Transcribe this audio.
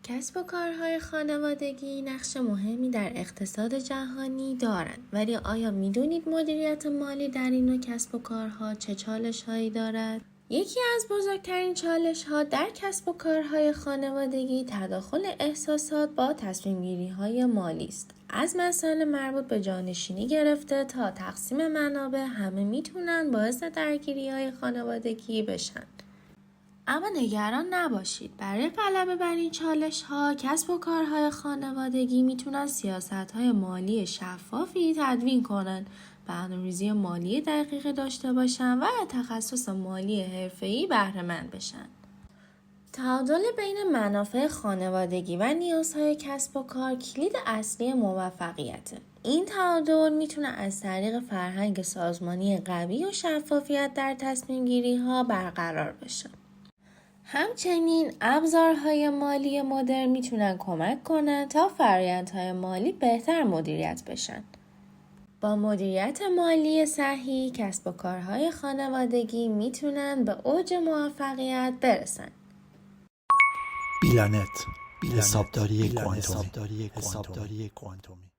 کسب و کارهای خانوادگی نقش مهمی در اقتصاد جهانی دارند، ولی آیا میدونید مدیریت مالی در این نوع کسب و کارها چه چالش‌هایی دارد؟ یکی از بزرگترین چالش‌ها در کسب و کارهای خانوادگی تداخل احساسات با تصمیم‌گیری‌های مالی است. از مسائل مربوط به جانشینی گرفته تا تقسیم منابع، همه میتونن باعث درگیری‌های خانوادگی بشن. اما نگران نباشید، برای غلبه بر این چالش‌ها کسب و کارهای خانوادگی میتونن سیاست‌های مالی شفافی تدوین کنن، برنامه‌ریزی مالی دقیق داشته باشن و از تخصص مالی حرفه‌ای بهره مند بشن. تعادل بین منافع خانوادگی و نیازهای کسب و کار کلید اصلی موفقیته. این تعادل میتونه از طریق فرهنگ سازمانی قوی و شفافیت در تصمیم گیری ها برقرار بشه. همچنین ابزارهای مالی مدرن میتونن کمک کنن تا فرآیندهای مالی بهتر مدیریت بشن. با مدیریت مالی صحیح، کسب و کارهای خانوادگی میتونن به اوج موفقیت برسن. بیلانت، حسابداری کوانتومی.